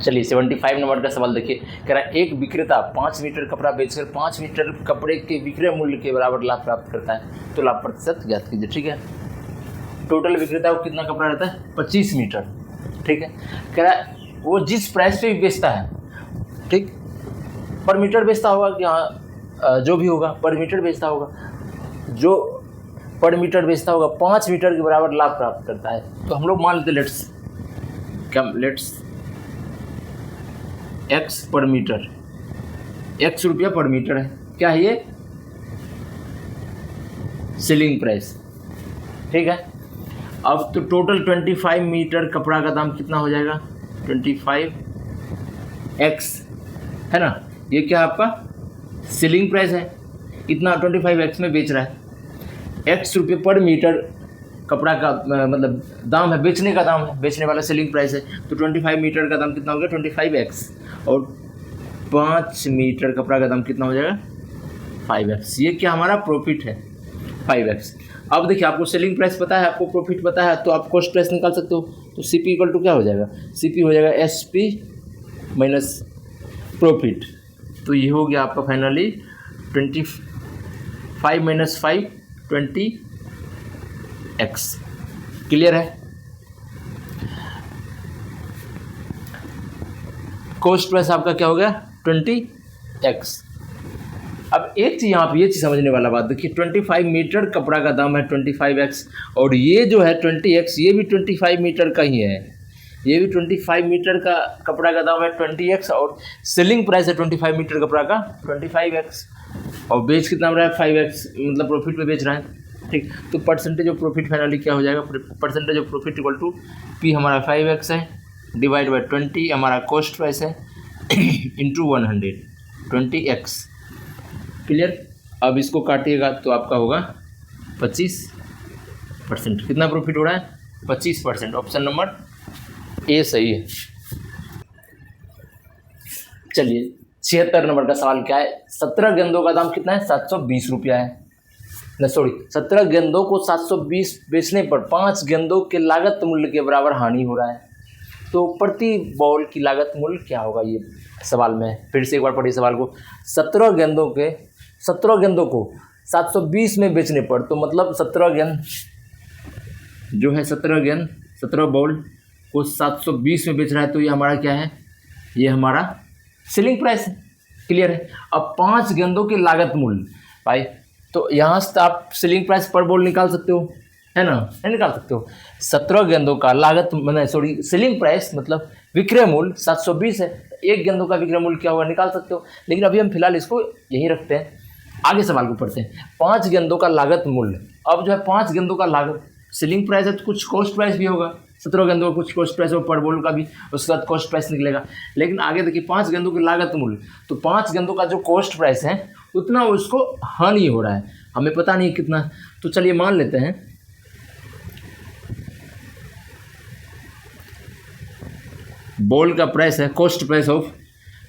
चलिए 75 नंबर का सवाल देखिए, कह रहा है एक विक्रेता 5 मीटर कपड़ा बेचकर 5 मीटर कपड़े के विक्रय मूल्य के बराबर लाभ प्राप्त करता है, तो लाभ प्रतिशत ज्ञात कीजिए। ठीक है, टोटल विक्रेता को कितना कपड़ा रहता है 25 मीटर। ठीक है, कह रहा है वो जिस प्राइस पे बेचता है, ठीक, पर मीटर बेचता होगा कि हाँ जो भी होगा पर मीटर बेचता होगा, जो पर मीटर बेचता होगा 5 मीटर के बराबर लाभ प्राप्त करता है। तो हम लोग मान लेते लेट्स एक्स पर मीटर, एक्स रुपया पर मीटर है, क्या है ये सेलिंग प्राइस। ठीक है, अब तो टोटल 25 मीटर कपड़ा का दाम कितना हो जाएगा 25x है ना, ये क्या आपका सेलिंग प्राइस है, इतना 25x में बेच रहा है, x रुपये पर मीटर कपड़ा का मतलब दाम है, बेचने का दाम है, बेचने वाला सेलिंग प्राइस है। तो 25 मीटर का दाम कितना हो गया 25x, और 5 मीटर कपड़ा का दाम कितना हो जाएगा 5x। ये क्या हमारा प्रॉफिट है 5x। अब देखिए आपको सेलिंग प्राइस पता है, आपको प्रॉफिट पता है, तो आप कॉस्ट प्राइस निकाल सकते हो। तो CP इक्वल टू क्या हो जाएगा, CP हो जाएगा SP माइनस प्रॉफिट। तो ये हो गया आपका फाइनली 25 माइनस 5 20x। क्लियर है, कॉस्ट प्राइस आपका क्या हो गया 20x। अब एक चीज़ यहाँ पे ये चीज़ समझने वाला बात देखिए, 25 मीटर कपड़ा का दाम है 25x, और ये जो है 20x ये भी 25 मीटर का ही है, ये भी 25 मीटर का कपड़ा का दाम है 20x, और सेलिंग प्राइस है 25 मीटर कपड़ा का 25x, और बेच कितना रहा है 5x, मतलब प्रॉफिट पे बेच रहा है। ठीक, तो परसेंटेज ऑफ प्रॉफिट फाइनली क्या हो जाएगा, percentage of profit equal to P हमारा 5x है डिवाइड बाई 20 हमारा कॉस्ट प्राइस है इंटू 100 20x। क्लियर, अब इसको काटिएगा तो आपका होगा 25%। कितना प्रॉफिट हो रहा है 25%। ऑप्शन नंबर ए सही है। चलिए 76 नंबर का सवाल क्या है, 17 गेंदों का दाम कितना है 720 रुपया है, 17 गेंदों को 720 बेचने पर 5 गेंदों के लागत मूल्य के बराबर हानि हो रहा है, तो प्रति बॉल की लागत मूल्य क्या होगा। ये सवाल में फिर से एक बार पढ़िए सवाल को, 17 गेंदों को 720 में बेचने पर, तो मतलब 17 गेंद जो है 17 बॉल को 720 में बेच रहा है, तो ये हमारा क्या है, ये हमारा सेलिंग प्राइस है। क्लियर है, अब 5 गेंदों की लागत मूल्य भाई, तो यहाँ से आप सेलिंग प्राइस पर बॉल निकाल सकते हो, है ना, नहीं निकाल सकते हो। 17 गेंदों का लागत सेलिंग प्राइस मतलब विक्रय मूल्य 720 है, एक गेंदों का विक्रय मूल्य क्या होगा निकाल सकते हो, लेकिन अभी हम फिलहाल इसको यही रखते हैं, आगे सवाल को पढ़ते हैं। 5 गेंदों का लागत मूल्य, अब जो है 5 गेंदों का लागत सेलिंग प्राइस है, तो कुछ कॉस्ट प्राइस भी होगा, 17 गेंदों का कुछ कॉस्ट प्राइस होगा पर बॉल का भी, उसके बाद कॉस्ट प्राइस निकलेगा। लेकिन आगे देखिए 5 गेंदों की लागत मूल्य, तो 5 गेंदों का जो कॉस्ट प्राइस है उतना उसको हानि हो रहा है, हमें पता नहीं कितना। तो चलिए मान लेते हैं बॉल का प्राइस है कॉस्ट प्राइस ऑफ,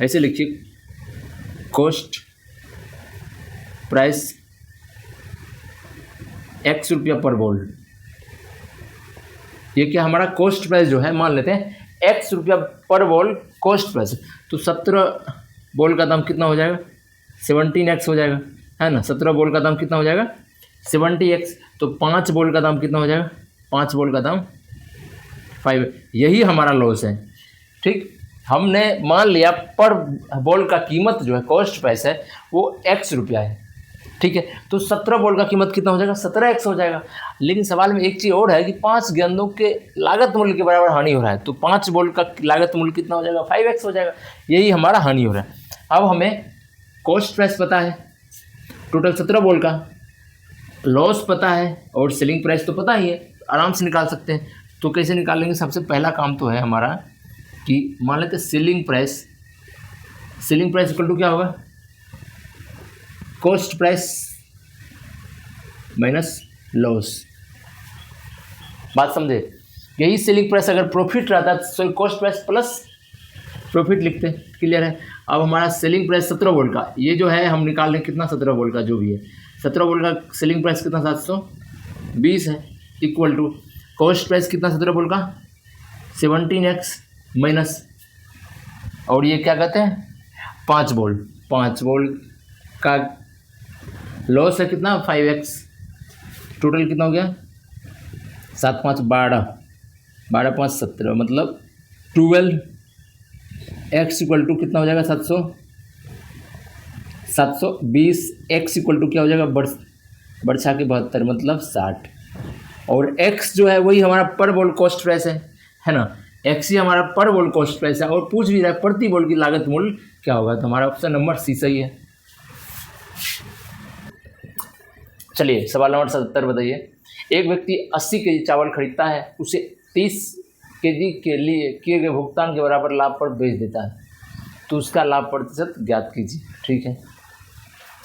ऐसे लिखिए कॉस्ट प्राइस x रुपया पर बॉल, ये क्या हमारा कॉस्ट प्राइस जो है मान लेते हैं x रुपया पर बॉल कॉस्ट प्राइस, तो 17 बॉल का दाम कितना हो जाएगा 17x हो जाएगा, है ना। 17 बॉल का दाम कितना हो जाएगा 70x, तो 5 बॉल का दाम कितना हो जाएगा 5 बॉल का दाम 5, यही हमारा लॉस है। ठीक, हमने मान लिया पर बॉल का कीमत जो है कॉस्ट प्राइस है वो x रुपया है, ठीक है, तो 17 बॉल का कीमत कितना हो जाएगा 17x हो जाएगा। लेकिन सवाल में एक चीज़ और है कि 5 गेंदों के लागत मूल्य के बराबर हानि हो रहा है, तो 5 बॉल का लागत मूल्य कितना हो जाएगा 5x हो जाएगा, यही हमारा हानि हो रहा है। अब हमें कॉस्ट प्राइस पता है टोटल 17 बॉल का, लॉस पता है, और सेलिंग प्राइस तो पता ही है, आराम से निकाल सकते हैं। तो कैसे निकालेंगे, सबसे पहला काम तो है हमारा कि मान लेते सेलिंग प्राइस इक्वल टू क्या होगा कॉस्ट प्राइस माइनस लॉस। बात समझे, यही सेलिंग प्राइस अगर प्रॉफिट रहता है तो कॉस्ट प्राइस प्लस प्रॉफिट लिखते हैं। क्लियर है, अब हमारा सेलिंग प्राइस 17 वोल्ट का, ये जो है हम निकाल लें कितना 17 वोल्ट का जो भी है, 17 वोल्ट का सेलिंग प्राइस कितना 720 है, इक्वल टू कॉस्ट प्राइस कितना 17 वोल्ट का 17x माइनस और ये क्या कहते हैं 5 वोल्ट। 5 वोल्ट का लॉस है कितना 5x, टोटल कितना हो गया 7 5 12, 12 5 17, मतलब 12x इक्वल टू कितना हो जाएगा 720, x इक्वल टू क्या हो जाएगा बढ़ा के 72, मतलब 60। और x जो है वही हमारा पर वोल्ट कॉस्ट प्राइस है ना, x ही हमारा पर वोल्ट कॉस्ट प्राइस है। और पूछ भी रहा है प्रति वोल्ट की लागत मूल्य क्या होगा, तो हमारा ऑप्शन नंबर सी सही है। चलिए सवाल नंबर 77 बताइए। एक व्यक्ति 80 केजी चावल खरीदता है, उसे 30 केजी के लिए किए गए भुगतान के बराबर लाभ पर बेच देता है, तो उसका लाभ प्रतिशत ज्ञात कीजिए। ठीक है,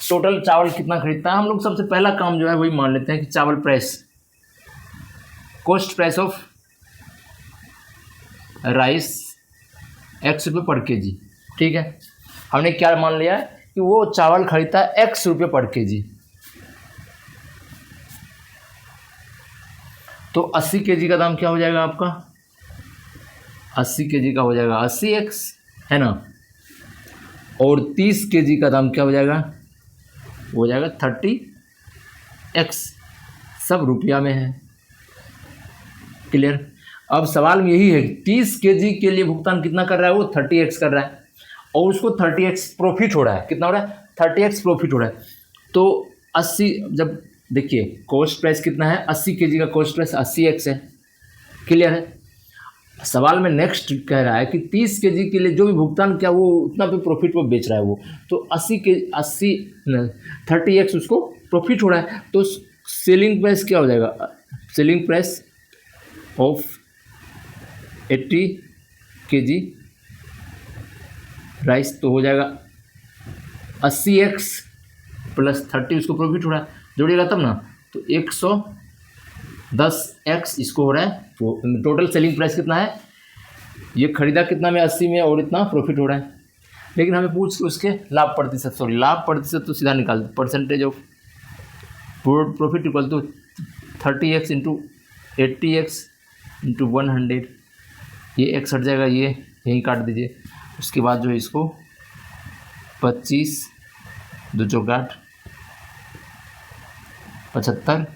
टोटल चावल कितना खरीदता है, हम लोग सबसे पहला काम जो है वही मान लेते हैं कि चावल price, cost price of rice x रुपये पर केजी। ठीक है, हमने क्या मान लिया है कि वो चावल खरीदता है x रुपये पर केजी, तो 80 केजी का दाम क्या हो जाएगा आपका 80 केजी का हो जाएगा 80x, है ना। और 30 केजी का दाम क्या हो जाएगा, वो हो जाएगा 30x, सब रुपया में है। क्लियर। अब सवाल में यही है कि 30 केजी के लिए भुगतान कितना कर रहा है, वो 30x कर रहा है, और उसको 30x प्रॉफिट हो रहा है। कितना हो रहा है 30x प्रॉफिट हो रहा है। तो 80, जब देखिए कॉस्ट प्राइस कितना है 80 केजी का कॉस्ट प्राइस 80x है। क्लियर है। सवाल में नेक्स्ट कह रहा है कि 30 केजी के लिए जो भी भुगतान किया वो उतना पे प्रॉफिट वो बेच रहा है वो, तो 30x उसको प्रॉफिट हो रहा है। तो सेलिंग प्राइस क्या हो जाएगा, selling price of 80 KG rice, तो हो जाएगा 80x प्लस 30, उसको प्रॉफिट हो रहा है, जोड़िएगा तब ना, तो 110x इसको हो रहा है। टोटल सेलिंग प्राइस कितना है, ये खरीदा कितना में 80 में, और इतना प्रॉफिट हो रहा है। लेकिन हमें पूछ के उसके लाभ प्रतिशत, सॉरी लाभ प्रतिशत तो सीधा निकाल, percentage of profit equal to 30x into 80x into 100, ये x हट जाएगा, ये यहीं काट दीजिए। उसके बाद जो है इसको 25 2 चौकाट 75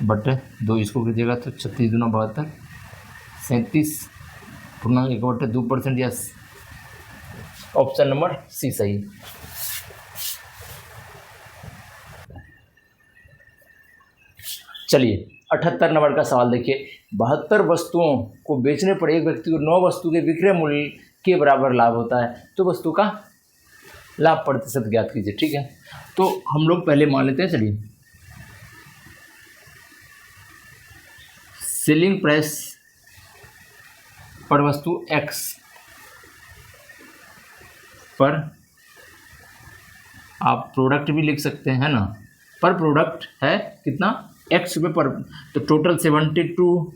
बटे 2 इसको कीजिएगा तो 36 दूना 72, 37.1/2%, यस ऑप्शन नंबर सी सही। चलिए 78 नंबर का सवाल देखिए। 72 वस्तुओं को बेचने पर एक व्यक्ति को 9 वस्तु के विक्रय मूल्य के बराबर लाभ होता है, तो वस्तु का लाभ प्रतिशत ज्ञात कीजिए। ठीक है, तो हम लोग पहले मान लेते हैं, चलिए सेलिंग प्राइस पर वस्तु x पर, आप प्रोडक्ट भी लिख सकते हैं ना, पर प्रोडक्ट है कितना x रुपये पर, तो टोटल 72,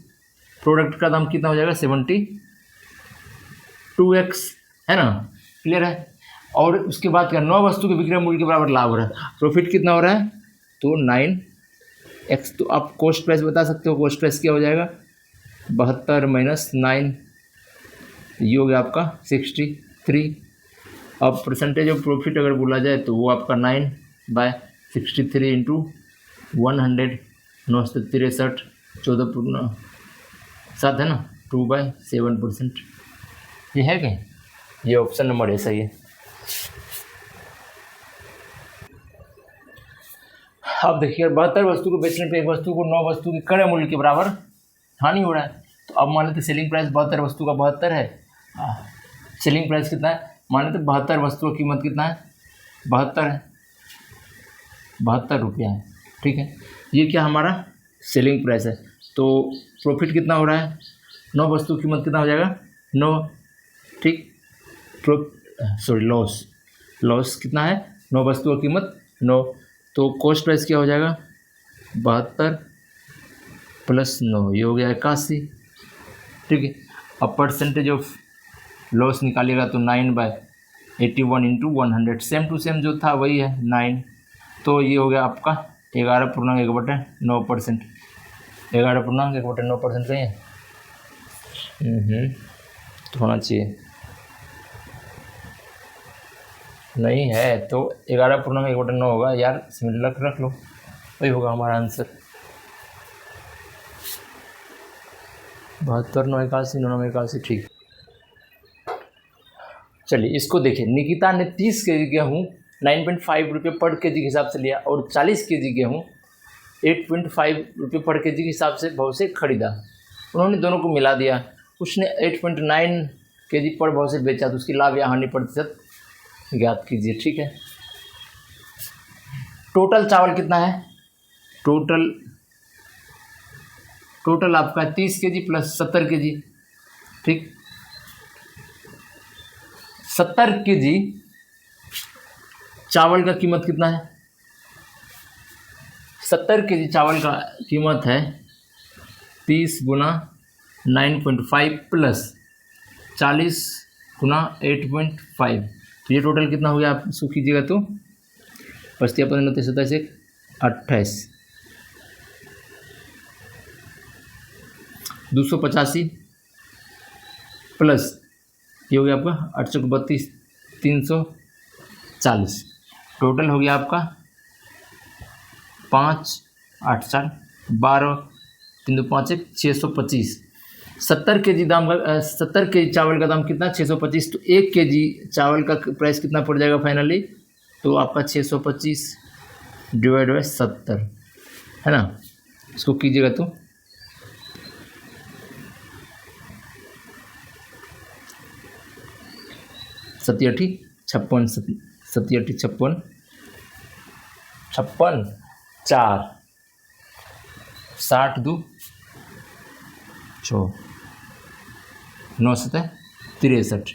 प्रोडक्ट का दाम कितना हो जाएगा 72x, है ना। क्लियर है। और उसके बाद क्या 9 वस्तु के विक्रय मूल्य के बराबर लाभ हो रहा है, प्रॉफिट कितना हो रहा है, तो 9x, तो आप कॉस्ट प्राइस बता सकते हो, कॉस्ट प्राइस क्या हो जाएगा 72 माइनस 9, ये हो गया आपका 63। अब परसेंटेज ऑफ प्रॉफिट अगर बोला जाए तो वो आपका 9/63 इंटू 100, 963, 14.7 है ना, 2/7%, ये है क्या, ये ऑप्शन नंबर है सही है। अब देखिए 72 वस्तु को बेचने पे एक वस्तु को 9 वस्तु के क्रय मूल्य के बराबर हानि हो रहा है, तो अब मान लेते सेलिंग प्राइस 72 वस्तु का 72 है, सेलिंग प्राइस कितना है, मान लेते 72 वस्तु की कीमत कितना है 72 है, 72 रुपया है। ठीक है, ये क्या हमारा सेलिंग प्राइस है, तो प्रॉफिट कितना हो रहा है 9 वस्तु की कीमत कितना हो जाएगा 9, ठीक, सॉरी लॉस कितना है 9 वस्तुओं की कीमत 9, तो कॉस्ट प्राइस क्या हो जाएगा 72 प्लस 9, ये हो गया 81। ठीक है, अब परसेंटेज ऑफ लॉस निकालिएगा तो 9/81 इंटू 100, सेम टू सेम जो था वही है 9, तो ये हो गया आपका 11.1/9%, 11.1/9% कहीं है, तो होना चाहिए नहीं है तो 11.1/9 होगा यार, सिमिलर रख लो, वही होगा हमारा आंसर। 72, 981, 981, ठीक। चलिए इसको देखिए, निकिता ने 30 केजी गेहूँ 9.5 रुपये पर केजी के हिसाब से लिया और 40 केजी गेहूँ 8.5 रुपये पर केजी के हिसाब से भाव से खरीदा। उन्होंने दोनों को मिला दिया, उसने 8.9 केजी पर भाव से बेचा, तो उसकी लाभ या हानि प्रतिशत ज्ञात कीजिए। ठीक है, टोटल चावल कितना है, टोटल आपका 30 केजी प्लस 70 केजी। ठीक, 70 केजी चावल का कीमत कितना है, 70 केजी चावल का कीमत है 30 गुना 9.5 प्लस 40 गुना 8.5, तो ये टोटल कितना हो गया, आप इसको कीजिएगा तो 27 28 285 प्लस ये हो गया आपका 832 340, टोटल हो गया आपका 5 8 4 12 3 2 5 1 625। 70 केजी दाम का 70 केजी चावल का दाम कितना 625, तो 1 केजी चावल का प्राइस कितना पड़ जाएगा फाइनली, तो आपका 625 डिवाइड बाय 70 है ना, इसको कीजिएगा तो 57 56 57 56 56 4 60 2 4 9 7 63,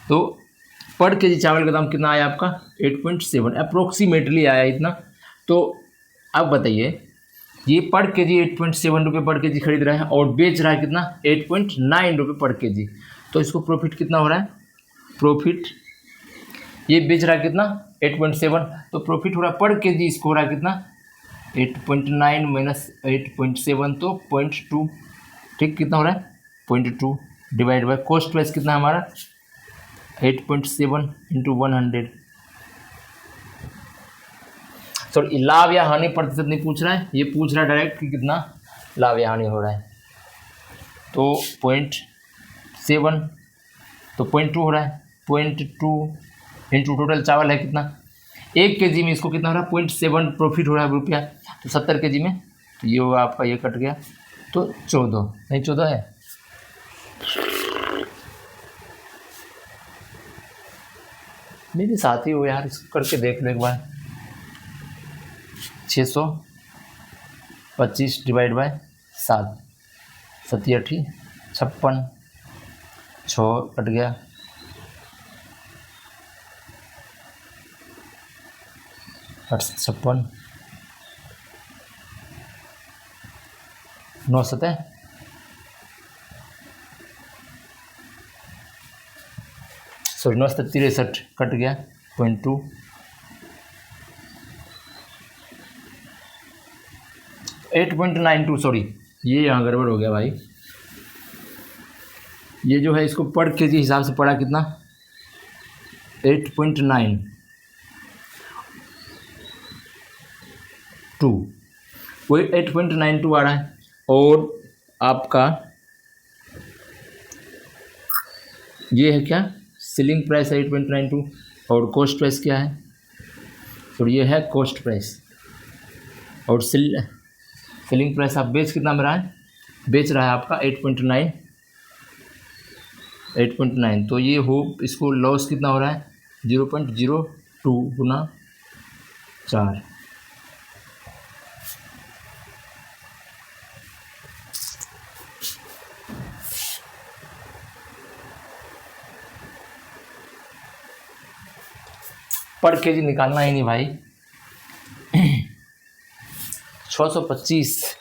तो पर केजी चावल का दाम कितना आया आपका 8.7 अप्रोक्सीमेटली आया इतना। तो अब बताइए, ये पर केजी 8.7 रुपये पर केजी खरीद रहा है और बेच रहा है कितना 8.9 रुपये पर केजी, तो इसको प्रॉफिट कितना हो रहा है, प्रॉफिट ये बेच रहा है कितना 8.7, तो प्रॉफिट हो रहा है पर केजी इसको हो रहा है कितना 8.9 माइनस 8.7 तो 0.2, ठीक, कितना हो रहा है 0.2 डिवाइड बाय कॉस्ट प्राइस कितना हमारा 8.7 इंटू 100। सॉरी, लाभ या हानि प्रतिशत नहीं पूछ रहा है, ये पूछ रहा है डायरेक्ट कि कितना लाभ या हानि हो रहा है, तो 0.7 तो 0.2 हो रहा है, 0.2 इंटू टोटल चावल है कितना 1 केजी में, इसको कितना हो रहा है 0.7 प्रॉफिट हो रहा है रुपया, तो 70 केजी में, तो ये होगा आपका, ये कट गया तो 14 नहीं 14 है, मेरे साथ ही हो यार, इसको करके देख लो एक बार। 625 डिवाइड बाय 7 87 56 6 कट गया 56 9 7 सॉरी 9 7 63 कट गया 0.2 8.92, सॉरी ये यहाँ गड़बड़ हो गया भाई, ये जो है इसको पर केजी हिसाब से पड़ा कितना 8.92, वही 8.92 आ रहा है, और आपका ये है क्या सेलिंग प्राइस है 8.92 और कॉस्ट प्राइस क्या है, और ये है कॉस्ट प्राइस, और सेलिंग प्राइस आप बेच कितना में रहा है, बेच रहा है आपका 8.9, तो ये हो इसको लॉस कितना हो रहा है 0.02 गुना 4, पर केजी निकालना ही नहीं भाई 625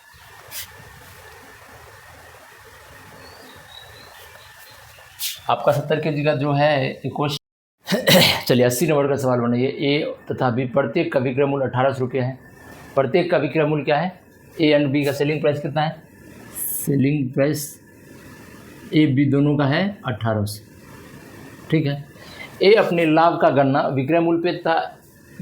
आपका 70 केजी का जो है क्वेश्चन। चलिए 80 नंबर का सवाल बनाइए। ए तथा बी प्रत्येक का विक्रय मूल्य 1800 रुपये है। प्रत्येक का विक्रय मूल्य क्या है, ए एंड बी का सेलिंग प्राइस कितना है, सेलिंग प्राइस ए बी दोनों का है 1800, ठीक है। ए अपने लाभ का गणना विक्रय मूल्य पे तथा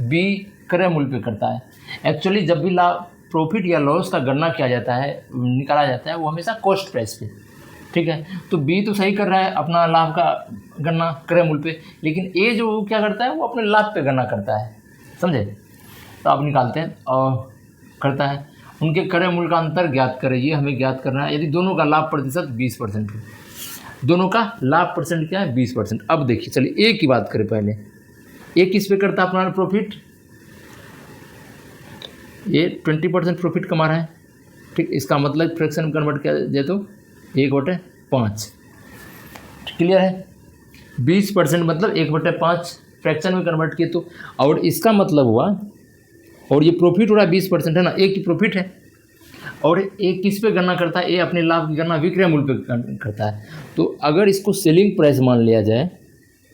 बी क्रय मूल्य पे करता है। एक्चुअली जब भी लाभ प्रॉफिट या लॉस का गणना किया जाता है, निकाला जाता है, वो हमेशा कॉस्ट प्राइस पे, ठीक है। तो बी तो सही कर रहा है अपना लाभ का गणना क्रय मूल्य पे, लेकिन ए जो क्या करता है वो अपने लाभ पे गणना करता है, समझे। तो आप निकालते हैं और करता है, उनके क्रय मूल्य का अंतर ज्ञात करें, ये हमें ज्ञात करना है। यदि दोनों का लाभ प्रतिशत 20% है, दोनों का लाभ परसेंट क्या है 20%। अब देखिए चलिए ए की बात करें पहले। ए किस पे करता है अपना प्रॉफिट, ये 20% प्रॉफिट कमा रहा है, ठीक। इसका मतलब फ्रैक्शन में कन्वर्ट किया जाए तो 1/5, क्लियर है। 20% मतलब 1/5 फ्रैक्शन में कन्वर्ट किए तो, और इसका मतलब हुआ, और ये प्रॉफिट हो रहा है 20% है ना, ए की प्रॉफिट है, और ए किस पे गणना करता है, ए अपने लाभ की गणना विक्रय मूल्य पे करता है। तो अगर इसको सेलिंग प्राइस मान लिया जाए,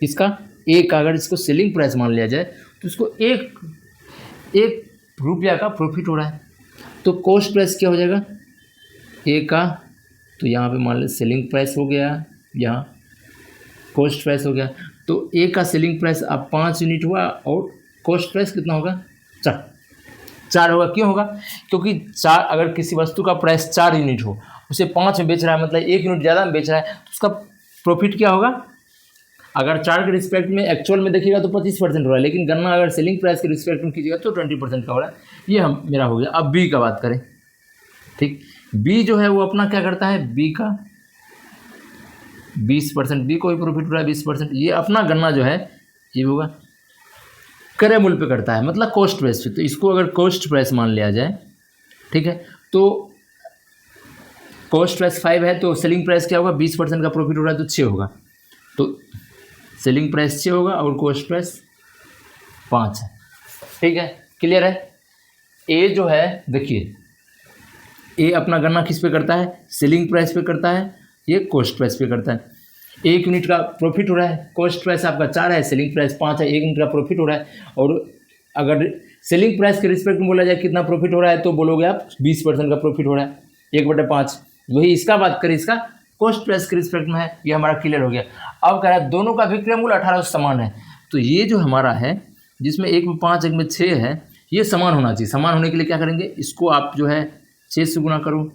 इसका ए का अगर इसको सेलिंग प्राइस मान लिया जाए तो इसको एक रुपया का प्रॉफिट हो रहा है। तो कॉस्ट प्राइस क्या हो जाएगा ए का, तो यहाँ पे मान लो सेलिंग प्राइस हो गया, यहाँ कॉस्ट प्राइस हो गया। तो ए का सेलिंग प्राइस अब 5 यूनिट हुआ और कॉस्ट प्राइस कितना होगा 4 होगा। क्यों होगा, क्योंकि 4, अगर किसी वस्तु का प्राइस 4 यूनिट हो, उसे 5 में बेच रहा है, मतलब 1 यूनिट ज़्यादा में बेच रहा है, तो उसका प्रॉफिट क्या होगा। अगर 4 के रिस्पेक्ट में एक्चुअल में देखिएगा तो 25% हो रहा है, लेकिन गणना अगर सेलिंग प्राइस के रिस्पेक्ट में कीजिएगा तो 20% का हो रहा है। ये हम मेरा हो गया। अब बी का बात करें, ठीक। बी जो है वो अपना क्या करता है, बी का 20%, बी को भी प्रॉफिट हो रहा है 20%। ये अपना गणना जो है ये होगा क्रय मूल्य पे करता है, मतलब कॉस्ट प्राइस पे। तो इसको अगर कॉस्ट प्राइस मान लिया जाए, ठीक है, तो कॉस्ट प्राइस 5 है, तो सेलिंग प्राइस क्या होगा, 20% का प्रॉफिट हो रहा है तो 6 होगा। तो सेलिंग प्राइस 6 होगा और कॉस्ट प्राइस 5 है, ठीक है, क्लियर है। ए जो है देखिए, ए अपना गणना किस पे करता है, सेलिंग प्राइस पे करता है, ये कॉस्ट प्राइस पे करता है। 1 यूनिट का प्रॉफिट हो रहा है, कॉस्ट प्राइस आपका 4 है, सेलिंग प्राइस 5 है, 1 यूनिट का प्रॉफिट हो रहा है। और अगर सेलिंग प्राइस के रिस्पेक्ट में बोला जाए कितना प्रॉफिट हो रहा है, तो बोलोगे आप 20% का प्रॉफिट हो रहा है, 1/5। वही इसका बात करें, इसका कॉस्ट प्राइस के रिस्पेक्ट में है, ये हमारा क्लियर हो गया। अब कह रहा है दोनों का विक्रय मूल्य 1800 समान है, तो ये जो हमारा है जिसमें एक में 5 एक में 6 है, ये समान होना चाहिए। समान होने के लिए क्या करेंगे, इसको आप जो है 6 से गुना करो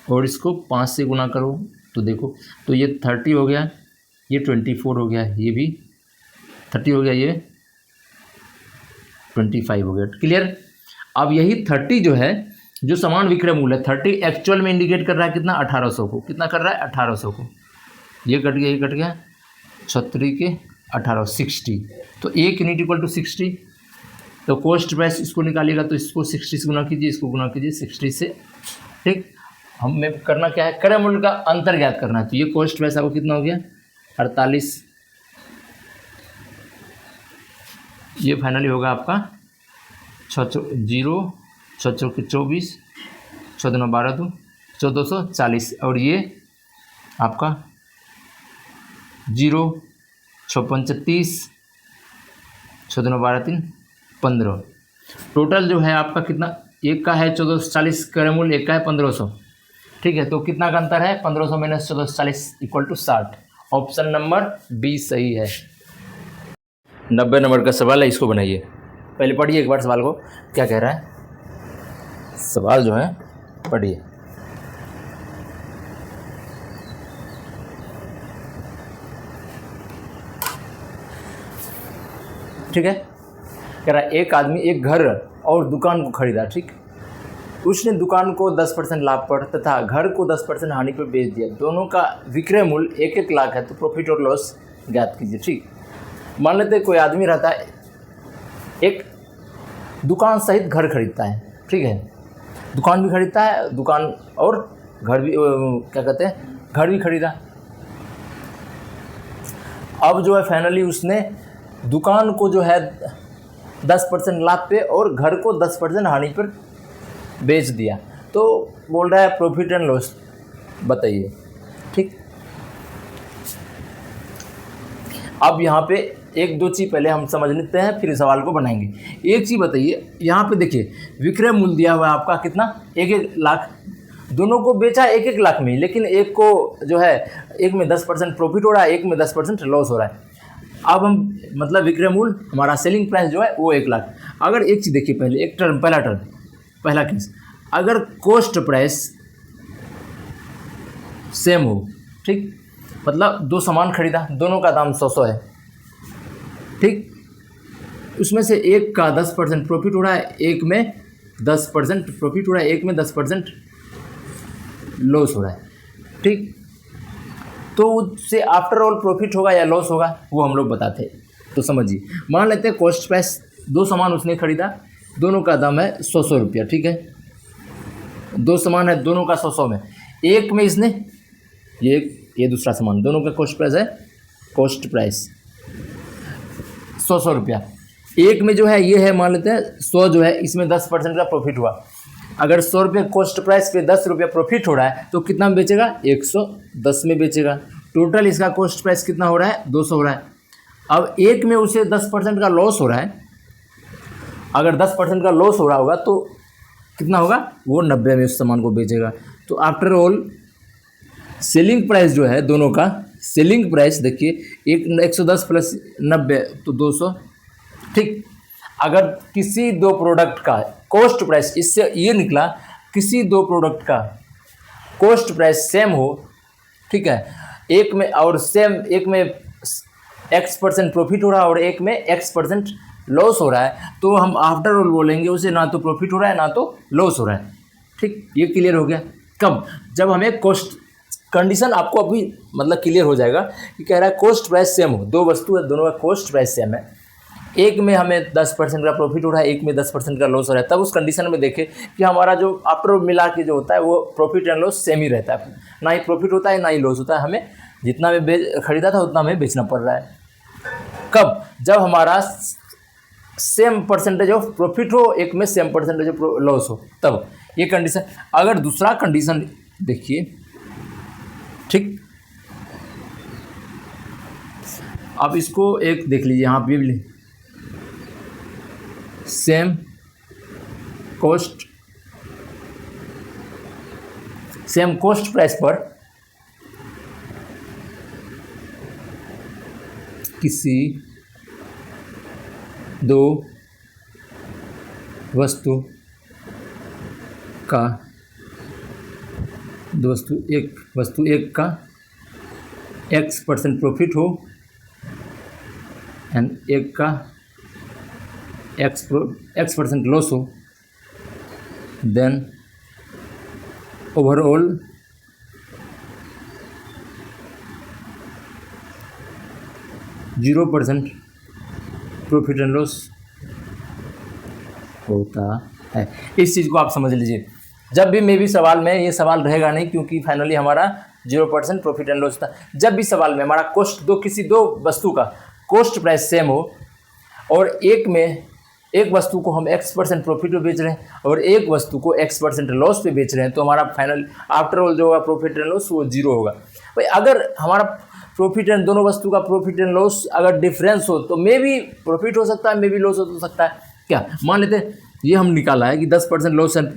और इसको 5 से गुना करो, तो देखो तो ये 30 हो गया, ये 24 हो गया, ये भी 30 हो गया, ये 25 हो गया, क्लियर। अब यही 30 जो है, जो समान विक्रय मूल्य है, 30 एक्चुअल में इंडिकेट कर रहा है कितना 1800 को, कितना कर रहा है 1800 को। ये कट गया, ये कट गया, 36 के 18 60, तो 1 यूनिट इक्वल टू 60। तो कॉस्ट प्राइस इसको निकालिएगा तो इसको 60 से गुना कीजिए, इसको गुना कीजिए 60 से, ठीक। हमें करना क्या है, क्रय मूल्य का अंतर ज्ञात करना है। तो ये कॉस्ट प्राइस आपको कितना हो गया 48, ये फाइनली होगा आपका 0 6 के 24, 14 12 तो 1440, और ये आपका 0 6 5 30, 14 12 3 15। टोटल जो है आपका कितना, एक का है 1440 क्रय मूल्य, एक का है 1500, ठीक है। तो कितना का अंतर है, 1500 minus 1440 equal to 60। Option number B सही है। 90 नंबर का सवाल है, इसको बनाइए। पहले पढ़िए एक बार सवाल को, क्या कह रहा है सवाल जो है, पढ़िए। ठीक है, कह रहा है एक आदमी एक घर और दुकान को खरीदा, ठीक। उसने दुकान को 10% लाभ पर तथा घर को 10% हानि पर बेच दिया। दोनों का विक्रय मूल्य 1-1 लाख है, तो प्रॉफिट और लॉस ज्ञात कीजिए, ठीक। मान लेते हैं कोई आदमी रहता है, एक दुकान सहित घर खरीदता है, ठीक है, दुकान भी खरीदता है, दुकान और घर भी, क्या कहते हैं, घर भी खरीदा। अब जो है फाइनली उसने दुकान को जो है 10% लाभ पे और घर को 10% हानि पर बेच दिया। तो बोल रहा है प्रॉफिट एंड लॉस बताइए, ठीक। अब यहाँ पे 1-2 चीज़ पहले हम समझ लेते हैं, फिर सवाल को बनाएंगे। एक चीज़ बताइए, यहाँ पे देखिए विक्रय मूल्य दिया हुआ है आपका कितना, 1-1 लाख। दोनों को बेचा 1-1 लाख में, लेकिन एक को जो है एक में 10% प्रॉफिट हो रहा है, एक में 10% लॉस हो रहा है। अब हम मतलब विक्रय मूल्य हमारा सेलिंग प्राइस जो है वो 1 लाख। अगर एक चीज़ देखिए, पहले एक टर्म पहला केस, अगर कॉस्ट प्राइस सेम हो, ठीक, मतलब दो सामान खरीदा, दोनों का दाम 100 है, ठीक, उसमें से एक का 10% प्रॉफिट हो रहा है, एक में 10% प्रॉफिट हो रहा है, एक में 10% लॉस हो रहा है, ठीक, तो उससे आफ्टर ऑल प्रॉफिट होगा या लॉस होगा वो हम लोग बताते हैं। तो समझिए, मान लेते हैं कॉस्ट प्राइस, दो सामान उसने खरीदा, दोनों का दाम है 100 रुपया, ठीक है, दो सामान है, दोनों का 100 में, एक में इसने ये दूसरा सामान, दोनों का कॉस्ट प्राइस है, कॉस्ट प्राइस 100 रुपया, एक में जो है ये है, मान लेते हैं 100 जो है, इसमें 10% का प्रॉफिट हुआ। अगर 100 रुपये कॉस्ट प्राइस पे 10 रुपये प्रॉफिट हो रहा है तो कितना में बेचेगा, 110 में बेचेगा। टोटल इसका कॉस्ट प्राइस कितना हो रहा है, 200 हो रहा है। अब एक में उसे 10% का लॉस हो रहा है, अगर 10% का लॉस हो रहा होगा तो कितना होगा, वो 90 में उस सामान को बेचेगा। तो आफ्टर ऑल सेलिंग प्राइस जो है दोनों का, सेलिंग प्राइस देखिए, एक 110 प्लस 90 तो 200, ठीक। अगर किसी दो प्रोडक्ट का कॉस्ट प्राइस, इससे ये निकला किसी दो प्रोडक्ट का कॉस्ट प्राइस सेम हो, ठीक है, एक में और सेम, एक में X% प्रॉफिट हो रहा है और एक में X% लॉस हो रहा है, तो हम आफ्टर ऑल बोलेंगे उसे ना तो प्रॉफिट हो रहा है ना तो लॉस हो रहा है, ठीक। ये क्लियर हो गया। कब, जब हमें कॉस्ट कंडीशन आपको अभी मतलब क्लियर हो जाएगा कि कह रहा है कॉस्ट प्राइस सेम हो, दो वस्तु है, दोनों का कॉस्ट प्राइस सेम है, एक में हमें 10% का प्रॉफिट हो रहा है, एक में 10% का लॉस हो रहा है, तब उस कंडीशन में देखें कि हमारा जो आफ्टर मिला के जो होता है वो प्रॉफिट एंड लॉस सेम ही रहता है, ना ही प्रॉफिट होता है ना ही लॉस होता है, हमें जितना में खरीदा था उतना हमें बेचना पड़ रहा है। कब, जब हमारा सेम परसेंटेज ऑफ प्रॉफिट हो, एक में सेम परसेंटेज ऑफ लॉस हो, तब ये कंडीशन। अगर दूसरा कंडीशन देखिए, ठीक, अब इसको एक देख लीजिए, यहाँ पे भी सेम कॉस्ट प्राइस पर किसी दो वस्तु एक का X% प्रॉफिट हो एंड एक का X% लॉस हो, then overall %0 profit and loss होता है। इस चीज़ को आप समझ लीजिए। जब भी मे भी सवाल में, ये सवाल रहेगा नहीं क्योंकि फाइनली हमारा 0% प्रॉफिट एंड लॉस था। जब भी सवाल में हमारा किसी दो वस्तु का कॉस्ट प्राइस सेम हो और एक वस्तु को हम X% प्रॉफिट पे बेच रहे हैं और एक वस्तु को X% लॉस पे बेच रहे हैं, तो हमारा फाइनल आफ्टर ऑल जो होगा प्रॉफिट एंड लॉस वो 0 होगा। भाई अगर हमारा प्रॉफिट एंड दोनों वस्तु का प्रॉफिट एंड लॉस अगर डिफरेंस हो तो मे भी प्रॉफिट हो सकता है, मे भी लॉस हो सकता है। क्या मान लेते हैं ये हम निकाला है कि 10% लॉस एंड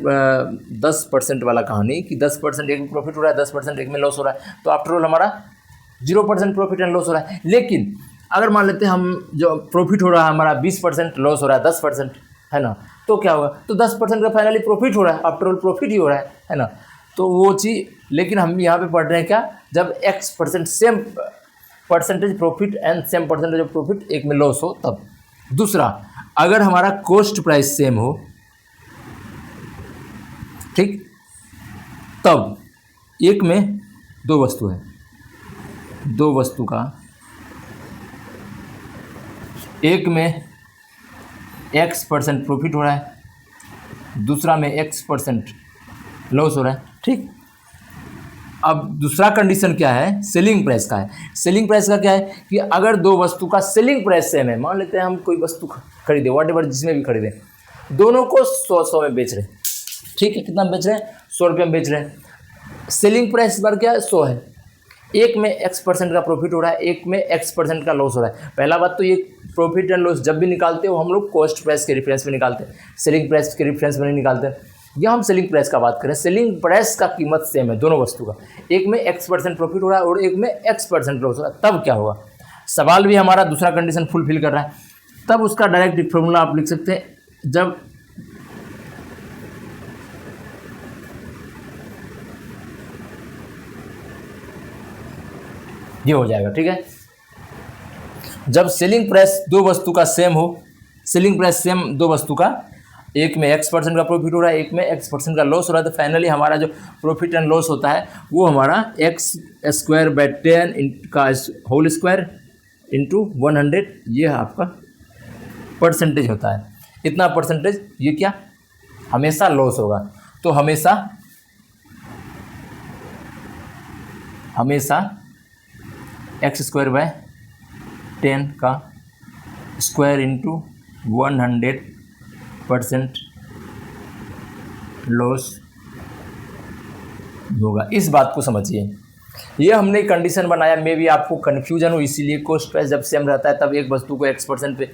10% वाला कहानी कि 10% एक में प्रॉफिट हो रहा है, 10% एक में लॉस हो रहा है, तो आफ्टर ऑल हमारा 0% प्रॉफिट एंड लॉस हो रहा है। लेकिन अगर मान लेते हैं हम जो प्रॉफिट हो रहा है हमारा 20%, लॉस हो रहा है 10%, है ना, तो क्या होगा, तो 10% का फाइनली प्रॉफिट हो रहा है, आफ्टर ऑल प्रॉफिट ही हो रहा है ना, तो वो चीज़। लेकिन हम यहाँ पे पढ़ रहे हैं क्या, जब X% same percentage profit and same percentage of profit एक में लॉस हो तब। दूसरा, अगर हमारा कॉस्ट प्राइस सेम हो, ठीक, तब एक में दो वस्तु है, दो वस्तु का एक में X% प्रॉफिट हो रहा है, दूसरा में X% लॉस हो रहा है, ठीक। अब दूसरा कंडीशन क्या है, सेलिंग प्राइस का है। सेलिंग प्राइस का क्या है कि अगर दो वस्तु का सेलिंग प्राइस सेम है, मान लेते हैं हम कोई वस्तु खरीदे, व्हाटएवर जिसमें भी खरीदे, दोनों को 100 में बेच रहे हैं, ठीक है, कितना बेच रहे हैं, 100 रुपये में बेच रहे हैं। सेलिंग प्राइस पर क्या है, 100 है, एक में X% का प्रॉफिट हो रहा है, एक में X% का लॉस हो रहा है। पहला बात तो ये प्रॉफिट एंड लॉस जब भी निकालते हो हम लोग कॉस्ट प्राइस के रेफरेंस में निकालते हैं, सेलिंग प्राइस के रेफरेंस में नहीं निकालते। यह हम सेलिंग प्राइस का बात करें, सेलिंग प्राइस का कीमत सेम है दोनों वस्तु का, एक में X% प्रॉफिट हो रहा है और एक में X% लॉस हो रहा है, तब क्या होगा? सवाल भी हमारा दूसरा कंडीशन फुलफिल कर रहा है, तब उसका डायरेक्ट फॉर्मूला आप लिख सकते हैं, जब ये हो जाएगा, ठीक है। जब सेलिंग प्राइस दो वस्तु का सेम हो, सेलिंग प्राइस सेम दो वस्तु का, एक में X% का प्रॉफिट हो रहा है, एक में X% का लॉस हो रहा है, तो फाइनली हमारा जो प्रॉफिट एंड लॉस होता है वो हमारा x²/10 का होल स्क्वायर इंटू 100, ये आपका परसेंटेज होता है। इतना परसेंटेज, ये क्या हमेशा लॉस होगा, तो हमेशा x²/10 का स्क्वायर इंटू 100% लॉस होगा। इस बात को समझिए, ये हमने कंडीशन बनाया, मे भी आपको कन्फ्यूजन हो, इसीलिए कॉस्ट प्राइस जब सेम रहता है तब एक वस्तु को X% पे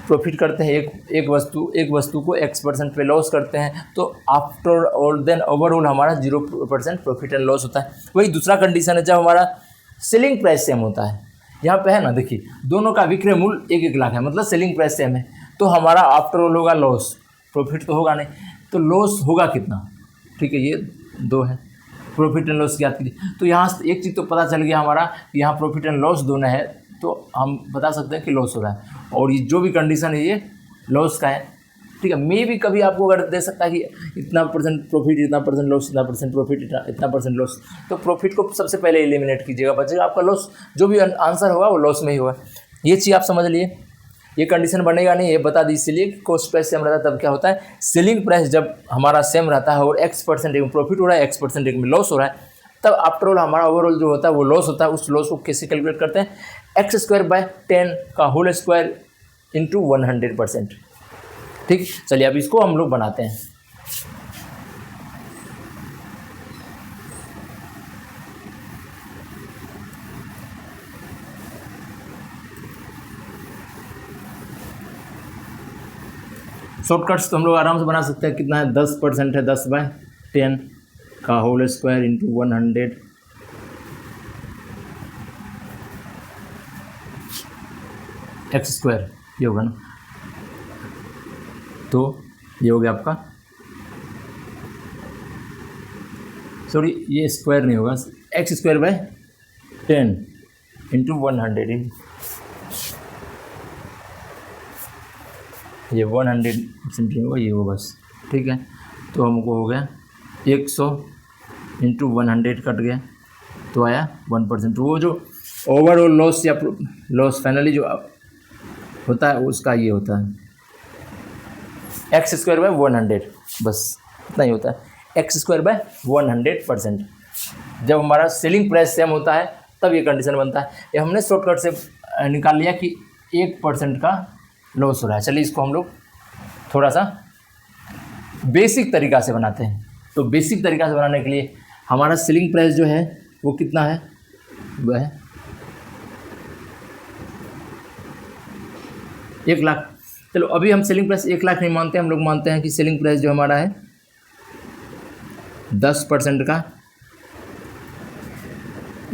प्रॉफिट करते हैं, एक वस्तु को X% पे लॉस करते हैं, तो आफ्टर ऑल देन ओवरऑल हमारा 0% प्रॉफिट एंड लॉस होता है। वही दूसरा कंडीशन है जब हमारा सेलिंग प्राइस सेम होता है, यहाँ पे है ना, देखिए दोनों का विक्रय मूल्य 1-1 लाख है, मतलब सेलिंग प्राइस सेम है, तो हमारा आफ्टर ऑल होगा लॉस, प्रॉफिट तो होगा नहीं, तो लॉस होगा कितना, ठीक है, ये 2 है। प्रॉफिट एंड लॉस याद कीजिए, तो यहाँ से एक चीज़ तो पता चल गया हमारा कि यहाँ प्रॉफिट एंड लॉस दोनों है, तो हम बता सकते हैं कि लॉस हो रहा है, और ये जो भी कंडीशन है ये लॉस का है, ठीक है। मे भी कभी आपको अगर दे सकता है कि इतना % प्रॉफिट, इतना % लॉस, इतना % प्रॉफिट, इतना % लॉस, तो प्रॉफिट को सबसे पहले एलिमिनेट कीजिएगा, बचेगा आपका लॉस, जो भी आंसर होगा वो लॉस में ही होगा। ये चीज़ आप समझ लिए, ये कंडीशन बनेगा नहीं, ये बता दीजिए। इसलिए कि कॉस्ट प्राइस सेम रहता है तब क्या होता है, सेलिंग प्राइस जब हमारा सेम रहता है और X% एक में प्रॉफिट हो रहा है, X% एक में लॉस हो रहा है, तब आफ्टर ऑल हमारा ओवरऑल जो होता है वो लॉस होता है। उस लॉस को कैसे कैलकुलेट करते हैं, x²/10 का होल स्क्वायर इंटू 100%, ठीक। चलिए अब इसको हम लोग बनाते हैं। शॉर्टकट्स तो हम लोग आराम से बना सकते हैं, कितना है, 10% है, 10/10 का होल स्क्वायर इंटू 100 x², ये होगा ना, तो ये हो गया आपका, सॉरी ये स्क्वायर नहीं होगा, x²/10 इंटू 100, ये 100% होगा, ये होगा बस, ठीक है। तो हमको हो गया 100 इंटू 100 कट गया, तो आया 1%। वो जो ओवरऑल लॉस या लॉस फाइनली जो होता है उसका ये होता है x²/100, बस इतना ही होता है, x²/100%। जब हमारा सेलिंग प्राइस सेम होता है तब ये कंडीशन बनता है। ये हमने शॉर्टकट से निकाल लिया कि 1% का लॉस हो रहा है। चलिए इसको हम लोग थोड़ा सा बेसिक तरीका से बनाते हैं। तो बेसिक तरीका से बनाने के लिए हमारा सेलिंग प्राइस जो है वो कितना है, वह है 1 लाख। चलो अभी हम सेलिंग प्राइस 1 लाख नहीं मानते, हम लोग मानते हैं कि सेलिंग प्राइस जो हमारा है 10% का,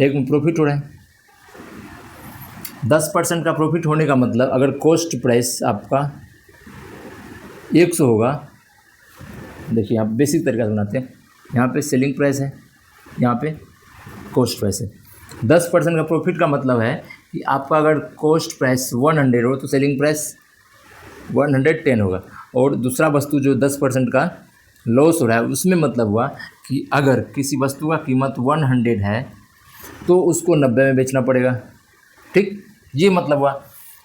एक में प्रॉफिट हो रहा है। 10% का प्रॉफिट होने का मतलब अगर कॉस्ट प्राइस आपका 100 होगा, देखिए आप बेसिक तरीका से बनाते हैं, यहाँ पे सेलिंग प्राइस है, यहाँ पे कॉस्ट प्राइस है। 10% का प्रॉफिट का मतलब है कि आपका अगर कॉस्ट प्राइस 100 हो तो सेलिंग प्राइस 110 होगा, और दूसरा वस्तु जो 10% का लॉस हो रहा है उसमें मतलब हुआ कि अगर किसी वस्तु का कीमत 100 है तो उसको 90 में बेचना पड़ेगा, ठीक। ये मतलब हुआ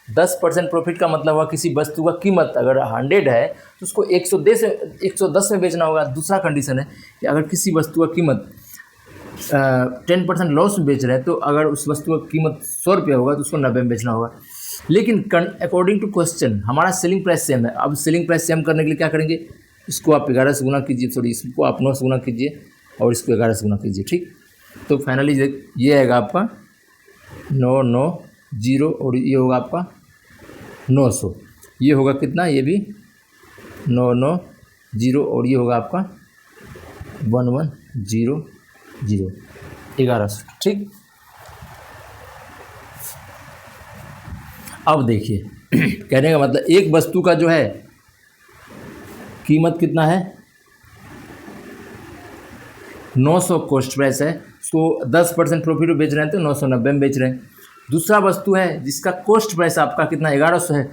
10% प्रॉफिट का मतलब हुआ किसी वस्तु का कीमत अगर 100 है तो उसको 110 में बेचना होगा। दूसरा कंडीशन है कि अगर किसी वस्तु का कीमत 10% लॉस में बेच रहे हैं तो अगर उस वस्तु का कीमत 100 रुपये होगा तो उसको 90 में बेचना होगा। लेकिन अकॉर्डिंग टू क्वेश्चन हमारा सेलिंग प्राइस सेम है। अब सेलिंग प्राइस सेम करने के लिए क्या करेंगे, इसको आप 11 से गुना कीजिए, सॉरी इसको आप 9 से गुना कीजिए और इसको 11 से गुना कीजिए, ठीक। तो फाइनली ये आएगा आपका 990 और ये होगा आपका 900, ये होगा कितना, ये भी 990 जीरो, और ये होगा आपका 1100 1100। ठीक, अब देखिए कहने का मतलब एक वस्तु का जो है कीमत कितना है 900 कॉस्ट प्राइस है, उसको 10% प्रॉफिट में बेच रहे हैं तो 990 में बेच रहे हैं। दूसरा वस्तु है जिसका कॉस्ट प्राइस आपका कितना 1100 है,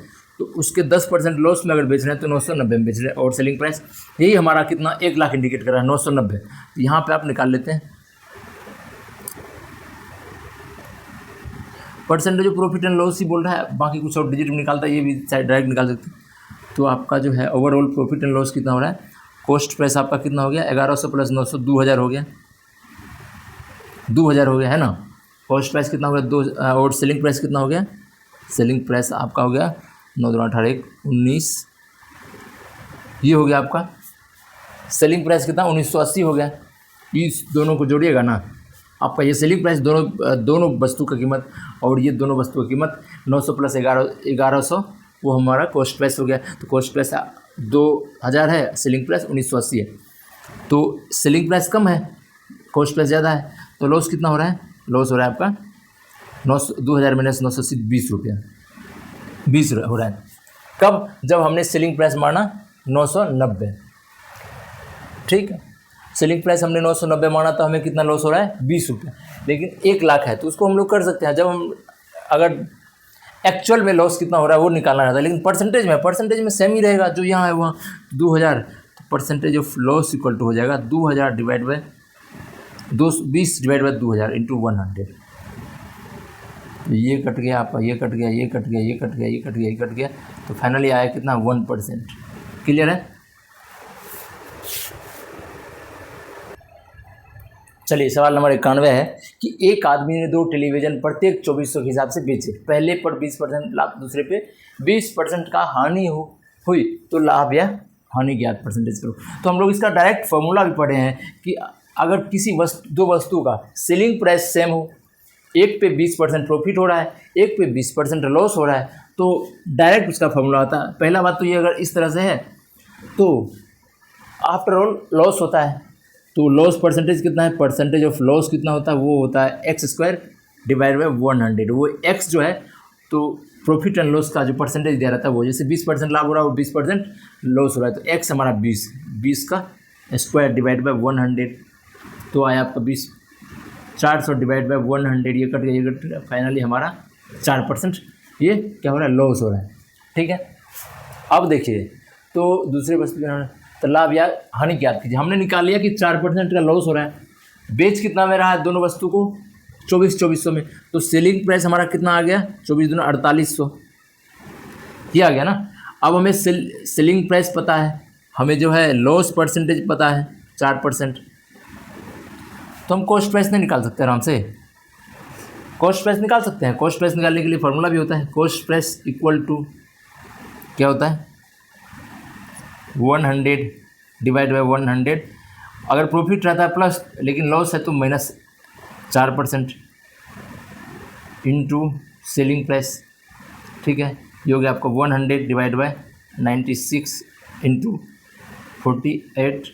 तो उसके 10% लॉस में अगर बेच रहे हैं तो 990 में बेच रहे हैं। और सेलिंग प्राइस यही हमारा कितना 1 लाख इंडिकेट कर रहा है 990। तो यहाँ पे आप निकाल लेते हैं percentage of profit and loss ही बोल रहा है, बाकी कुछ और डिजिट में निकालता है, ये भी डायरेक्ट निकाल सकते हैं। तो आपका जो है ओवरऑल प्रॉफिट एंड लॉस कितना हो रहा है, कॉस्ट प्राइस आपका कितना हो गया 1100 प्लस 900 2000 हो गया, 2000 हो गया है ना। कॉस्ट प्राइस कितना हो गया 2, और सेलिंग प्राइस कितना हो गया, सेलिंग प्राइस आपका हो गया 9 2 18 1 19, ये हो गया आपका सेलिंग प्राइस कितना 1980 हो गया। इस दोनों को जोड़िएगा ना, आपका ये सेलिंग प्राइस दोनों वस्तु का कीमत और ये दोनों वस्तु की कीमत 900 प्लस 1100 वो हमारा कॉस्ट प्राइस हो गया। तो कॉस्ट प्राइस 2000 है, सेलिंग प्राइस 1980 है, तो सेलिंग प्राइस कम है, कॉस्ट प्राइस ज़्यादा है, तो लॉस कितना हो रहा है, लॉस हो रहा है आपका 2000 माइनस 980 20 रुपया, 20 हो रहा है। कब, जब हमने सेलिंग प्राइस माना 990। ठीक है, सेलिंग प्राइस हमने 990 माना तो हमें कितना लॉस हो रहा है 20 रुपये, लेकिन 1 लाख है तो उसको हम लोग कर सकते हैं। जब हम अगर एक्चुअल में लॉस कितना हो रहा है वो निकालना रहता है, लेकिन परसेंटेज में सेम ही रहेगा, जो यहाँ है वहाँ 2000, तो percentage of loss equal to हो जाएगा 2000 divide by 20 divide by 2000 into 100। ये कट गया आपका, ये कट गया, ये कट गया, ये कट गया, ये कट गया, ये कट गया, तो फाइनली आया कितना 1%। क्लियर है। चलिए सवाल नंबर 91 है कि एक आदमी ने 2 टेलीविज़न प्रत्येक 2400 के हिसाब से बेचे, पहले पर 20% लाभ, दूसरे पे 20% का हानि हुई, तो लाभ या हानि ज्ञात परसेंटेज करो। तो हम लोग इसका डायरेक्ट फॉर्मूला भी पढ़े हैं कि अगर किसी दो वस्तु का सेलिंग प्राइस सेम हो, एक पे 20% प्रॉफिट हो रहा है, एक पे 20% लॉस हो रहा है, तो डायरेक्ट उसका फॉर्मूला होता है। पहला बात तो ये अगर इस तरह से है तो आफ्टर ऑल लॉस होता है, तो लॉस परसेंटेज कितना है, परसेंटेज ऑफ लॉस कितना होता है, वो होता है x² डिवाइड बाई 100। वो x जो है तो प्रॉफिट एंड लॉस का जो परसेंटेज दिया रहता है वो, जैसे 20% लाभ हो रहा है और 20% लॉस हो रहा है, तो x हमारा 20 का स्क्वायर डिवाइड बाई 100, तो आया आपका 20, 400 डिवाइड बाई 100, ये कट गया, ये कट गया, फाइनली हमारा 4% ये क्या हो रहा है, लॉस हो रहा है। ठीक है, अब देखिए तो दूसरे वस्तु के तो लाभ या हानि ज्ञात कीजिए। हमने निकाल लिया कि 4% का लॉस हो रहा है, बेच कितना में रहा है दोनों वस्तु को 2400 में, तो सेलिंग प्राइस हमारा कितना आ गया 24 दूना 4800, ये आ गया ना। अब हमें सेलिंग प्राइस पता है, हमें जो है लॉस परसेंटेज पता है 4%, तो हम कॉस्ट प्राइस नहीं निकाल सकते आराम से, कॉस्ट प्राइस निकाल सकते हैं। कॉस्ट प्राइस निकालने के लिए फॉर्मूला भी होता है, कॉस्ट प्राइस इक्वल टू क्या होता है 100 डिवाइड बाई 100, अगर प्रॉफिट रहता है प्लस लेकिन लॉस है तो माइनस 4% इंटू सेलिंग प्राइस। ठीक है, ये हो गया आपका 100 डिवाइड बाई 96 इंटू 48,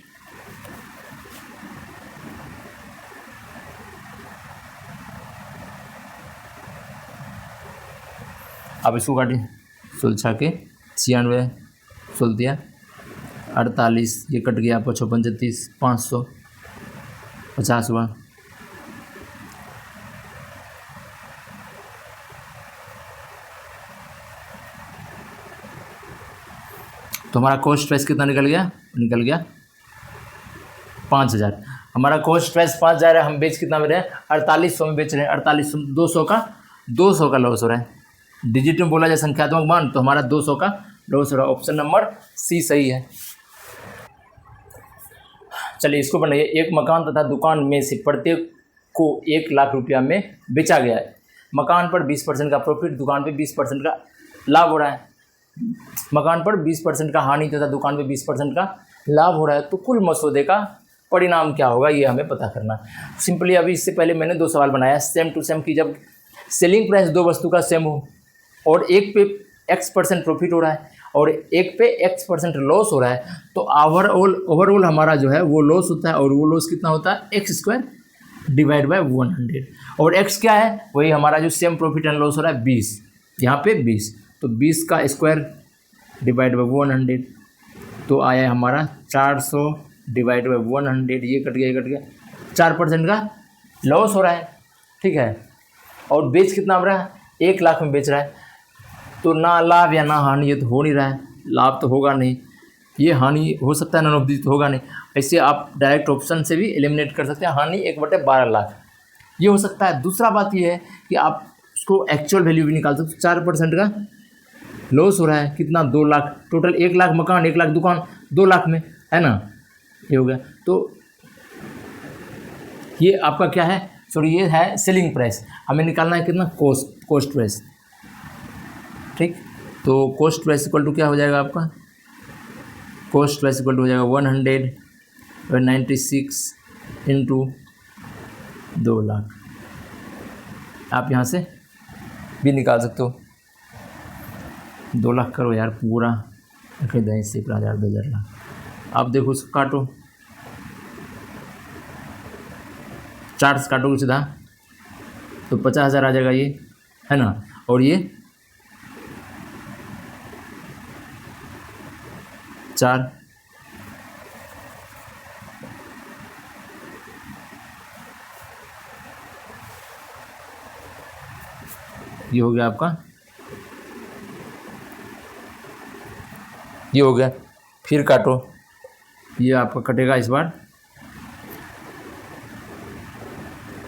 अब इसको काटिए सुलझा के 96 सुल दिया 48, ये कट गया आपको 56 36 550 हुआ। तो हमारा कॉस्ट प्राइस कितना निकल गया 5000। हमारा कॉस्ट प्राइस 5000 है, हम बेच कितना में रहे हैं 4800 में बेच रहे हैं, 4800 200 का लॉस हो रहा है। डिजिट में बोला जाए संख्यात्मक मान, तो हमारा 200 का लॉस हो रहा है। ऑप्शन नंबर सी सही है। चलिए इसको बनाइए, एक मकान तथा दुकान में से प्रत्येक को 1 लाख रुपया में बेचा गया है। मकान पर 20% का प्रॉफिट, दुकान पे 20% का लाभ हो रहा है। मकान पर 20% का हानि तथा दुकान पे 20% का लाभ हो रहा है, तो कुल मसौदे का परिणाम क्या होगा ये हमें पता करना। सिंपली अभी इससे पहले मैंने 2 सवाल बनाया सेम टू सेम कि जब सेलिंग प्राइस 2 वस्तु का सेम हो और एक पे x% प्रॉफिट हो रहा है और एक पे x% लॉस हो रहा है, तो ओवरऑल हमारा जो है वो लॉस होता है, और वो लॉस कितना होता है x² डिवाइड बाय 100। और x क्या है, वही हमारा जो सेम प्रॉफिट एंड लॉस हो रहा है 20, यहाँ पे 20, तो 20 का स्क्वायर डिवाइड बाय 100, तो आया हमारा 400 डिवाइड बाय 100, ये कट गया 4% का लॉस हो रहा है, ठीक है। और बेच कितना हो रहा है, 1 लाख में बेच रहा है, तो ना लाभ या ना हानि, ये तो हो नहीं रहा है, लाभ तो होगा नहीं, ये हानि हो सकता है, नॉन ऑफ दिस तो होगा नहीं। ऐसे आप डायरेक्ट ऑप्शन से भी एलिमिनेट कर सकते हैं, हानि 1/12 लाख, ये हो सकता है। दूसरा बात ये है कि आप उसको एक्चुअल वैल्यू भी निकाल सकते हो। 4% का लॉस हो रहा है, कितना, 2 लाख, टोटल 1 लाख मकान, 1 लाख दुकान, 2 लाख में, है ना, ये हो गया। तो ये आपका क्या है, सॉरी, ये है सेलिंग प्राइस, हमें निकालना है कितना, कॉस्ट प्राइस, ठीक। तो कॉस्ट प्राइस इक्वल टू क्या हो जाएगा आपका, कॉस्ट प्राइस इक्वल टू हो जाएगा 196 इंटू 2 लाख। आप यहाँ से भी निकाल सकते हो, 2 लाख करो यार पूरा, रखे दें इससे 1000 2000 लाख। आप देखो उसको काटो, 4 से काटोगे सीधा तो 50,000 आ जाएगा, ये है ना, और ये 4, ये हो गया आपका, ये हो गया। फिर काटो, ये आपका कटेगा इस बार,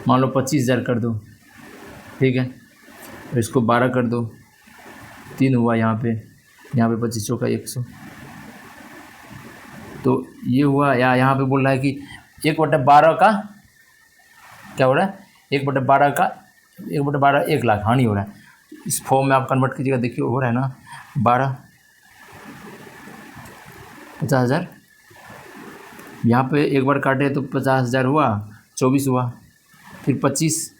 मान लो 25,000 कर दो, ठीक है, और इसको 12 कर दो, 3 हुआ यहाँ पे 25 चौका 100, तो ये हुआ। या यहाँ पे बोल रहा है कि 1/12 का क्या हो रहा है, 1/12 का 1/12 1 लाख हानि हो रहा है। इस फॉर्म में आप कन्वर्ट कीजिएगा, देखिए हो रहा है ना, 12 50,000, यहाँ पे एक बार काटे तो 50,000 हुआ, 24 हुआ, फिर 25,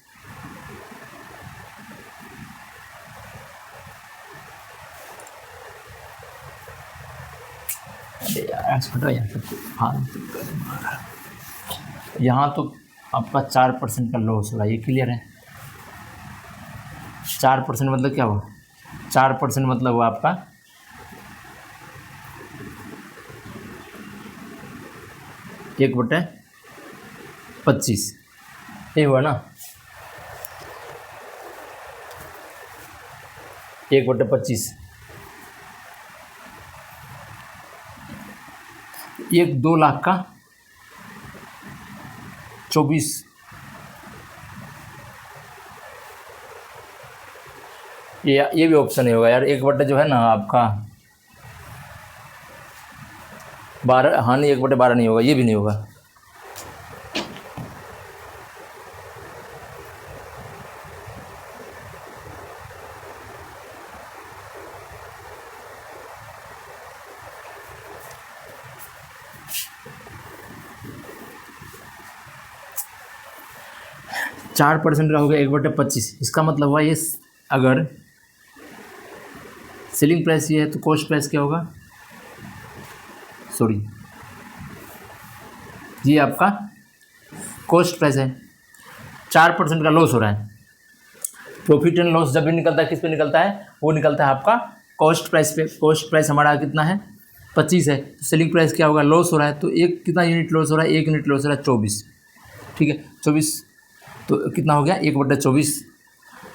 यहाँ तो आपका 4% का लॉस हो रहा है, ये क्लियर है। 4% मतलब क्या हुआ, 4% मतलब हुआ आपका 1/25, ये हुआ ना, 1/25, 2 लाख का 24, ये भी ऑप्शन ही होगा यार। 1/, जो है ना आपका 12, हानि 1/12 नहीं होगा, ये भी नहीं होगा। चार % का हो गया 1/25, इसका मतलब हुआ ये, अगर सेलिंग प्राइस ये है तो कॉस्ट प्राइस क्या होगा, सॉरी, ये आपका कॉस्ट प्राइस है। 4% का लॉस हो रहा है, प्रॉफिट एंड लॉस जब भी निकलता है किस पे निकलता है, वो निकलता है आपका कॉस्ट प्राइस पे। कॉस्ट प्राइस हमारा कितना है, 25 है, तो सेलिंग प्राइस क्या होगा, लॉस हो रहा है, तो एक कितना यूनिट लॉस हो रहा है, 1 यूनिट लॉस हो रहा है 24, ठीक है, 24, तो कितना हो गया 1/24,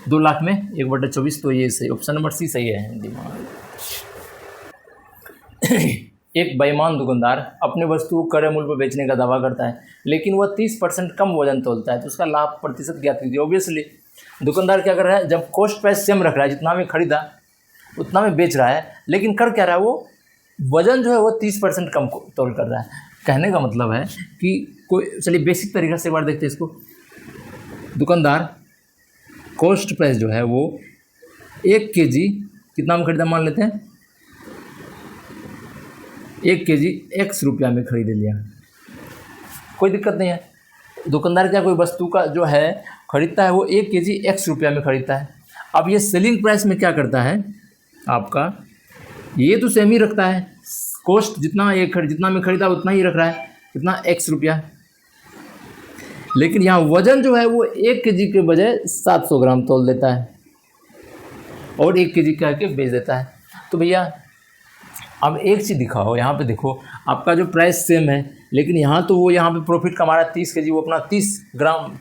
2 लाख में 1/24, तो ये सही, ऑप्शन नंबर सी सही है। दिमाग एक बेईमान दुकानदार अपने वस्तु को क्रय मूल्य पर बेचने का दावा करता है, लेकिन वह 30% कम वजन तोलता है, तो उसका लाभ प्रतिशत ज्ञात कीजिए। ऑब्वियसली दुकानदार क्या कर रहा है, जब कॉस्ट प्राइस सेम रख रहा है, जितना में खरीदा उतना में बेच रहा है, लेकिन कर क्या रहा है, वो वजन जो है वो 30% कम तोल कर रहा है। कहने का मतलब है कि कोई, चलिए बेसिक तरीक़े से एक बार देखते हैं इसको। दुकानदार कॉस्ट प्राइस जो है वो 1 kg कितना में खरीदा, मान लेते हैं 1 kg x रुपया में खरीद लिया, कोई दिक्कत नहीं है। दुकानदार क्या कोई वस्तु का जो है खरीदता है, वो 1 kg x रुपया में खरीदता है। अब ये सेलिंग प्राइस में क्या करता है, आपका ये तो सेम ही रखता है, कॉस्ट जितना जितना मैं खरीदा उतना ही रख रहा है, कितना x रुपया। लेकिन यहाँ वजन जो है वो 1 kg के बजाय 700 ग्राम तोल देता है और 1 kg कह के बेच देता है। तो भैया अब एक चीज़ दिखाओ, यहाँ पे देखो आपका जो प्राइस सेम है, लेकिन यहाँ तो वो यहाँ पे प्रॉफिट कमा रहा है 30 kg, वो अपना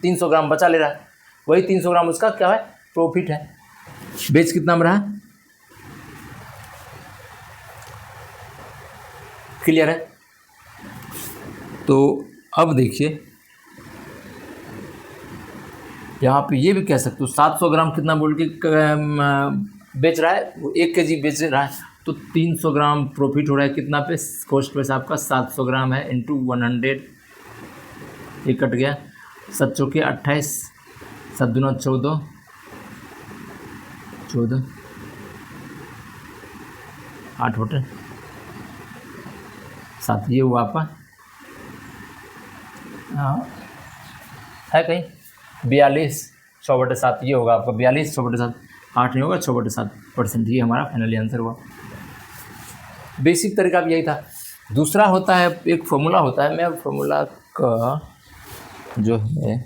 300 ग्राम बचा ले रहा है, वही 300 ग्राम उसका क्या है, प्रॉफिट है। बेच कितना में रहा, क्लियर है। तो अब देखिए यहाँ पे ये भी कह सकते हो 700 ग्राम कितना बोल के बेच रहा है, वो 1 kg बेच रहा है, तो 300 ग्राम प्रॉफिट हो रहा है कितना पे, कॉस्ट प्राइस आपका 700 ग्राम है इंटू 100, ये कट गया, 7 चौके 28, 7 दूना 14, 8 होटे 7, ये हुआ आपका, हाँ है कहीं 42, 6/7, ये होगा आपका 42, 6/7, 8 नहीं होगा, 6/7%, ये हमारा फाइनली आंसर हुआ। बेसिक तरीका भी यही था। दूसरा होता है, एक फॉर्मूला होता है, मैं फॉर्मूला का जो है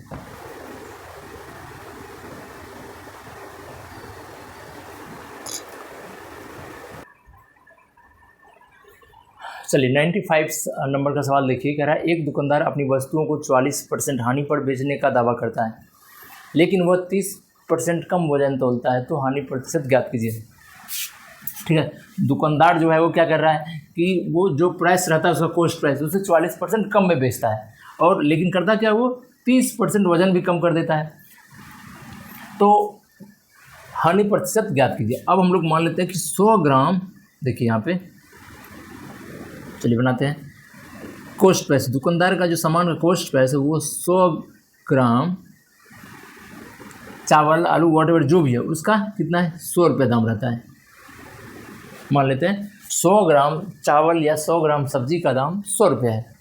चलिए 95 नंबर का सवाल देखिए, कह रहा है एक दुकानदार अपनी वस्तुओं को 44% हानि पर बेचने का दावा करता है, लेकिन वह 30% कम वजन तोलता है, तो हानि प्रतिशत ज्ञात कीजिए। ठीक है, दुकानदार जो है वो क्या कर रहा है कि वो जो प्राइस रहता है उसका कॉस्ट प्राइस उससे 44% कम में बेचता है, और लेकिन करता क्या, वो 30% वजन भी कम कर देता है, तो हानि प्रतिशत ज्ञात कीजिए। अब हम लोग मान लेते हैं कि 100 ग्राम, देखिए यहाँ पे चलिए बनाते हैं, कॉस्ट प्राइस दुकानदार का जो सामान का कॉस्ट प्राइस है वो 100 ग्राम चावल आलू वॉटएवर जो भी है उसका कितना है, 100 रुपये दाम रहता है। मान लेते हैं 100 ग्राम चावल या 100 ग्राम सब्जी का दाम 100 रुपये है।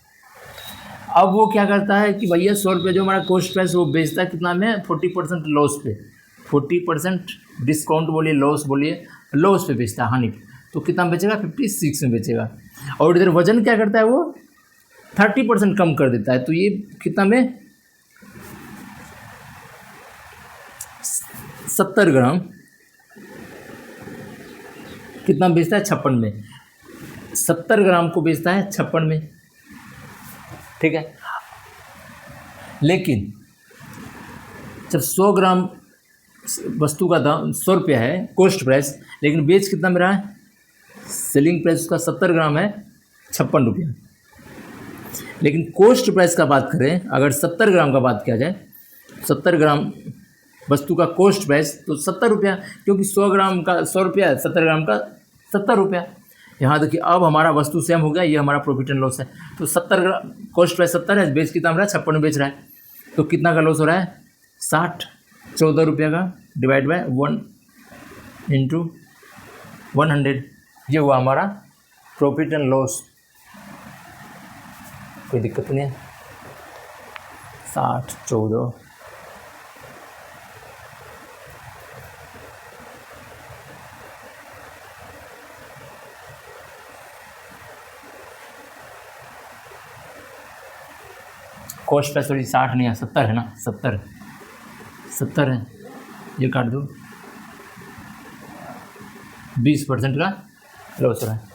अब वो क्या करता है कि भैया 100 रुपये जो हमारा कॉस्ट प्राइस वो बेचता है कितना में, 40% लॉस पे, 40% डिस्काउंट बोलिए, लॉस बोलिए, लॉस पे बेचता है, हानि पे, तो कितना बेचेगा, 56 में बेचेगा। और इधर वजन क्या करता है, वो 30% कम कर देता है, तो ये कितना में, 70 ग्राम कितना बेचता है, 56 में, 70 ग्राम को बेचता है 56 में। ठीक है, लेकिन जब 100 ग्राम वस्तु का दाम 100 रुपया है कॉस्ट प्राइस, लेकिन बेच कितना में रहा है, सेलिंग प्राइस उसका 70 ग्राम है 56 रुपया, लेकिन कॉस्ट प्राइस का बात करें, अगर 70 ग्राम का बात किया जाए, 70 ग्राम वस्तु का कॉस्ट प्राइस तो 70 रुपया, क्योंकि 100 ग्राम का 100 रुपया है, 70 ग्राम का 70 रुपया। यहाँ देखिए अब हमारा वस्तु सेम हो गया, ये हमारा प्रॉफिट एंड लॉस है। तो 70 ग्राम कॉस्ट प्राइस 70 है, बेच कितना रहा है, 56 में बेच रहा है, तो कितना का लॉस हो रहा है, 60, 14 रुपये का डिवाइड बाय 1 इंटू 100, ये हुआ हमारा प्रॉफिट एंड लॉस। कोई दिक्कत नहीं है, 60, 14, कॉस्ट प्राइस थोड़ी 60 नहीं है, 70 है ना, 70 है, ये काट दो, 20% का लॉस हो रहा है।